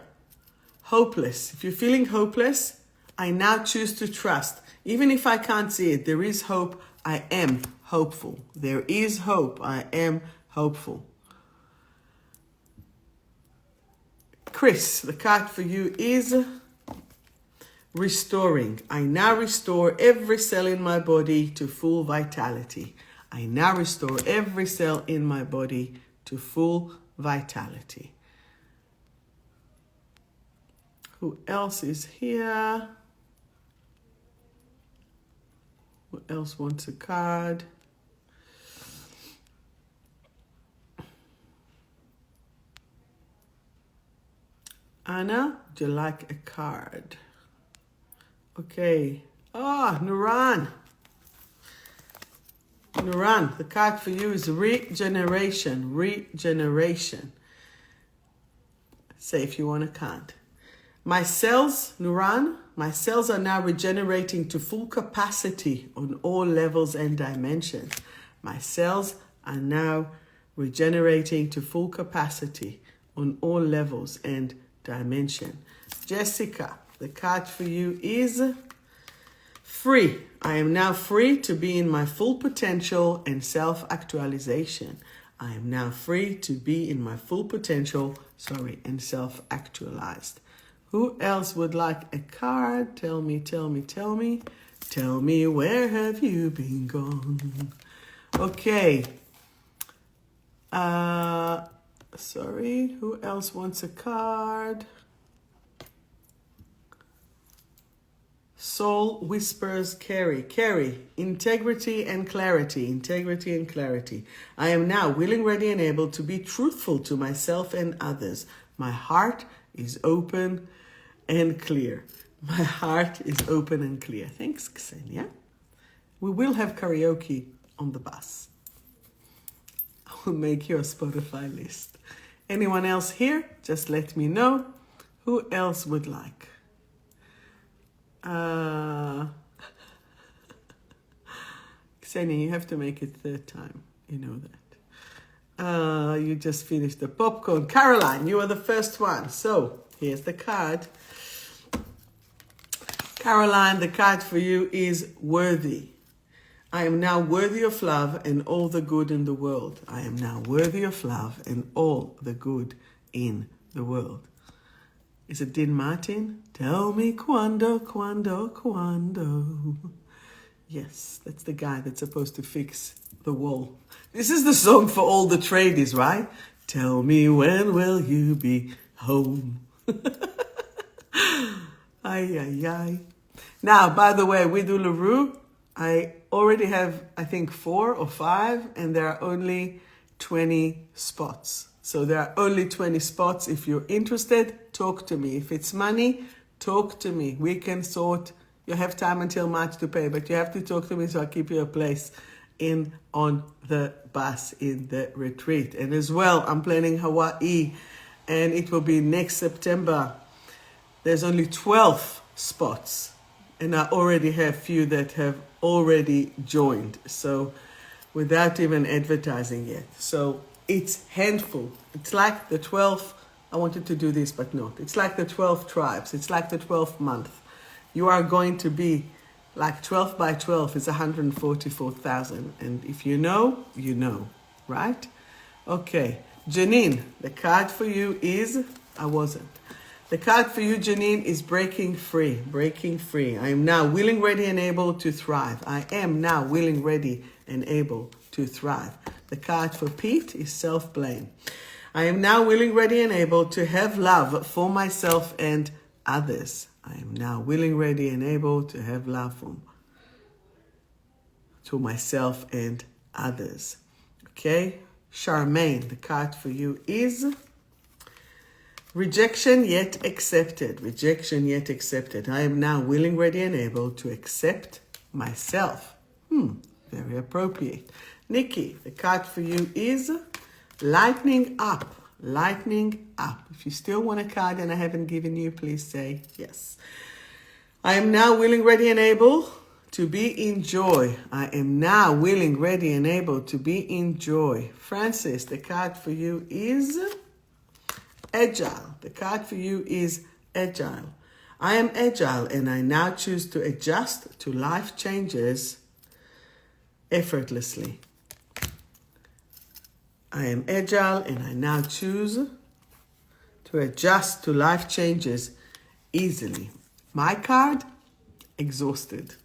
hopeless. If you're feeling hopeless, I now choose to trust. Even if I can't see it, there is hope. I am hopeful. There is hope. I am hopeful. Chris, the card for you is restoring. I now restore every cell in my body to full vitality. I now restore every cell in my body to full vitality. Who else is here? Who else wants a card? Anna, do you like a card? Okay. Nuran. Nuran, the card for you is regeneration. Regeneration. Say if you want a card. My cells, Nuran, my cells are now regenerating to full capacity on all levels and dimensions. My cells are now regenerating to full capacity on all levels and dimension. Jessica, the card for you is free. I am now free to be in my full potential and self-actualization. I am now free to be in my full potential, and self-actualized. Who else would like a card? Tell me, tell me, tell me. Tell me, where have you been gone? Okay. Sorry, who else wants a card? Soul whispers Carrie. Carrie, integrity and clarity. Integrity and clarity. I am now willing, ready, and able to be truthful to myself and others. My heart is open and clear. My heart is open and clear. Thanks, Ksenia. We will have karaoke on the bus. I will make your Spotify list. Anyone else here? Just let me know. Who else would like? Ksenia, you have to make it third time. You know that. You just finished the popcorn. Caroline, you are the first one. So here's the card. Caroline, the card for you is worthy. I am now worthy of love and all the good in the world. I am now worthy of love and all the good in the world. Is it Dean Martin? Tell me quando, quando, quando. Yes, that's the guy that's supposed to fix the wall. This is the song for all the tradies, right? Tell me when will you be home? Ay, ay, ay. Now, by the way, with Uluru, I already have, I think, 4 or 5, and there are only 20 spots. So there are only 20 spots. If you're interested, talk to me. If it's money, talk to me. We can sort. You have time until March to pay, but you have to talk to me so I keep you a place in on the bus in the retreat. And as well, I'm planning Hawaii, and it will be next September. There's only 12 spots, and I already have few that have already joined. So without even advertising yet. So it's handful. It's like the 12th, I wanted to do this, but not. It's like the 12 tribes. It's like the 12th month. You are going to be like 12 by 12 is 144,000. And if you know, you know, right? Okay. Janine, the card for you is, The card for you, Janine, is breaking free. Breaking free. I am now willing, ready, and able to thrive. I am now willing, ready, and able to thrive. The card for Pete is self-blame. I am now willing, ready, and able to have love for myself and others. I am now willing, ready, and able to have love to myself and others. Okay? Charmaine, the card for you is rejection yet accepted. Rejection yet accepted. I am now willing, ready, and able to accept myself. Very appropriate. Nikki, the card for you is lightening up. Lightening up. If you still want a card and I haven't given you, please say yes. I am now willing, ready, and able to be in joy. I am now willing, ready, and able to be in joy. Francis, the card for you is agile. The card for you is agile. I am agile and I now choose to adjust to life changes effortlessly. I am agile and I now choose to adjust to life changes easily. My card, exhausted.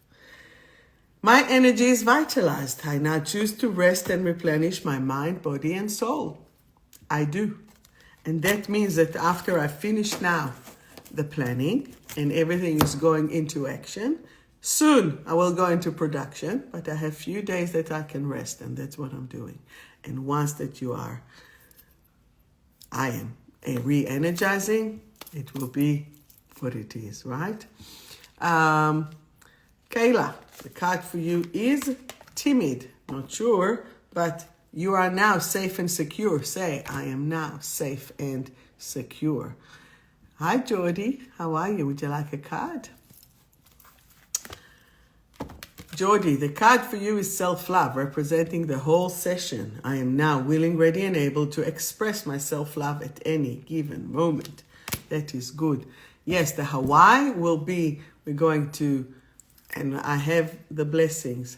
My energy is vitalized. I now choose to rest and replenish my mind, body, and soul. I do. And that means that after I finish now the planning and everything is going into action, soon I will go into production, but I have few days that I can rest, and that's what I'm doing. And once that I am re-energizing, it will be what it is, right? Kayla, the card for you is timid. Not sure, but you are now safe and secure. Say, I am now safe and secure. Hi, Jordy. How are you? Would you like a card? Jordy, the card for you is self-love, representing the whole session. I am now willing, ready, and able to express my self-love at any given moment. That is good. Yes, the Hawaii will be, we're going to, and I have the blessings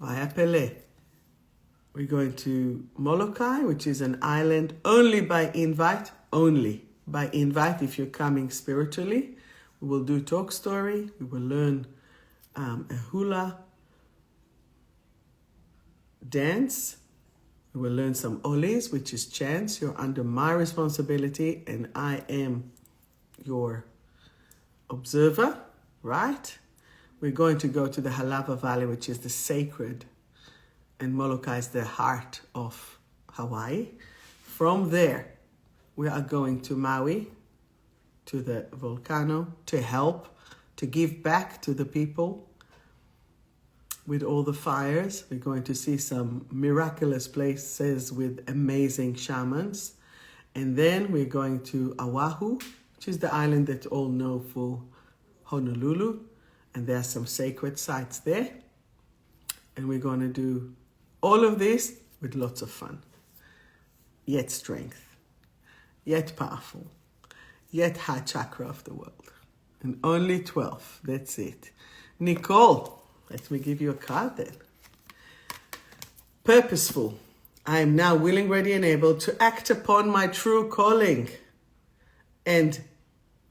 via Pele. We're going to Molokai, which is an island only by invite, if you're coming spiritually. We will do talk story. We will learn a hula dance. We will learn some olis, which is chants. You're under my responsibility and I am your observer, right? we're going to go to the Halava Valley, which is the sacred, and Molokai is the heart of Hawaii. From there, we are going to Maui, to the volcano, to help, to give back to the people with all the fires. We're going to see some miraculous places with amazing shamans. And then we're going to Oahu, which is the island that all know for Honolulu. And there are some sacred sites there. And we're going to do all of this with lots of fun, yet strength, yet powerful, yet high chakra of the world. And only 12, that's it. Nicole, let me give you a card then. Purposeful. I am now willing, ready, and able to act upon my true calling and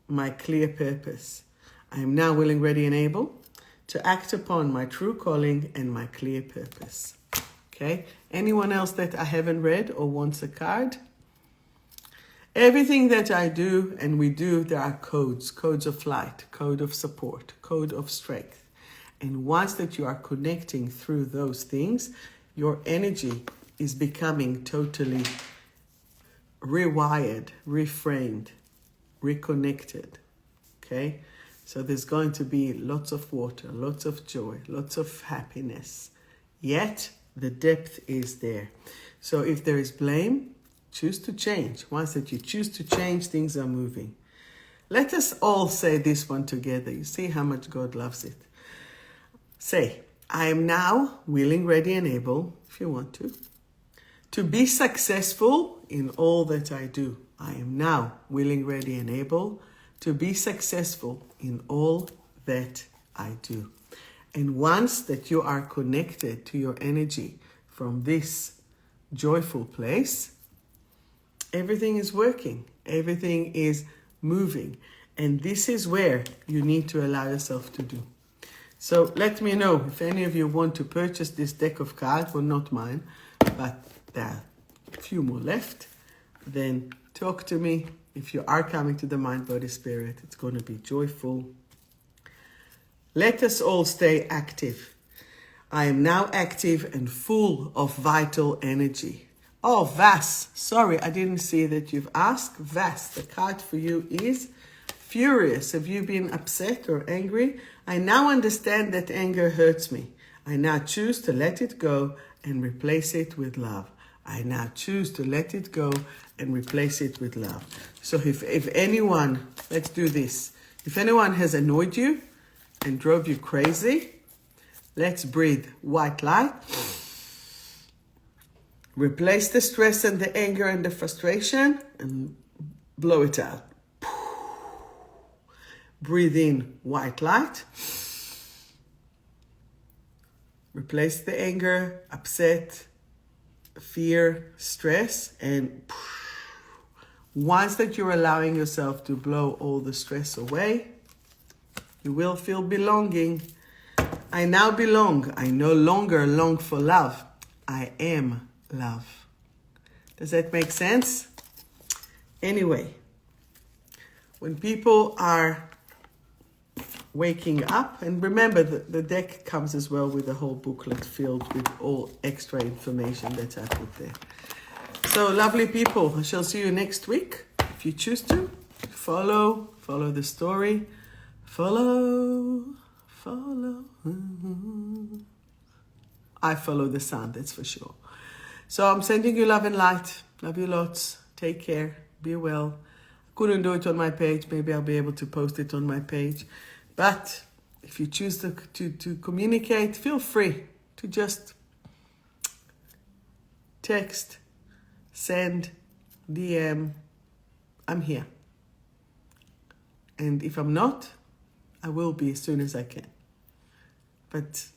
my clear purpose. I am now willing, ready, and able to act upon my true calling and my clear purpose. Okay? Anyone else that I haven't read or wants a card? Everything that I do and we do, there are codes of light, code of support, code of strength. And once that you are connecting through those things, your energy is becoming totally rewired, reframed, reconnected. Okay? So there's going to be lots of water, lots of joy, lots of happiness. Yet the depth is there. So if there is blame, choose to change. Once that you choose to change, things are moving. Let us all say this one together. You see how much God loves it. Say, I am now willing, ready, and able, if you want to be successful in all that I do. I am now willing, ready, and able to be successful in all that I do. And once that you are connected to your energy from this joyful place, everything is working, everything is moving. And this is where you need to allow yourself to do. So let me know if any of you want to purchase this deck of cards, well, not mine, but there are a few more left. Then talk to me. If you are coming to the Mind, Body, Spirit, it's going to be joyful. Let us all stay active. I am now active and full of vital energy. Oh, Vas, sorry, I didn't see that you've asked. Vas, the card for you is furious. Have you been upset or angry? I now understand that anger hurts me. I now choose to let it go and replace it with love. I now choose to let it go and replace it with love. So if anyone, let's do this. If anyone has annoyed you and drove you crazy, let's breathe white light. Replace the stress and the anger and the frustration and blow it out. Breathe in white light. Replace the anger, upset, fear, stress, and once that you're allowing yourself to blow all the stress away, you will feel belonging. I now belong. I no longer long for love. I am love. Does that make sense? Anyway, when people are waking up, and remember the deck comes as well with a whole booklet filled with all extra information that I put there. So lovely people, I shall see you next week. If you choose to, follow the story, follow. I follow the sun, that's for sure. So I'm sending you love and light. Love you lots. Take care. Be well. Couldn't do it on my page. Maybe I'll be able to post it on my page. But if you choose to communicate, feel free to just text, send, DM. I'm here. And if I'm not, I will be as soon as I can. But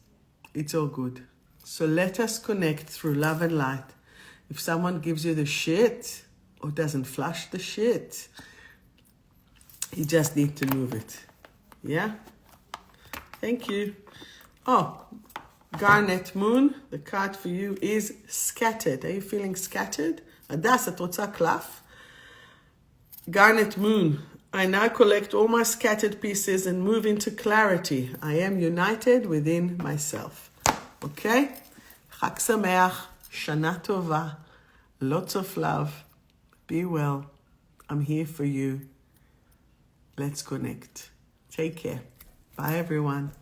it's all good. So let us connect through love and light. If someone gives you the shit or doesn't flush the shit, you just need to move it. Yeah? Thank you. Oh, Garnet Moon, the card for you is scattered. Are you feeling scattered? Adas, את רוצה קלף? Garnet Moon, I now collect all my scattered pieces and move into clarity. I am united within myself. Okay? Chag Sameach, Shana Tova, lots of love. Be well. I'm here for you. Let's connect. Take care. Bye, everyone.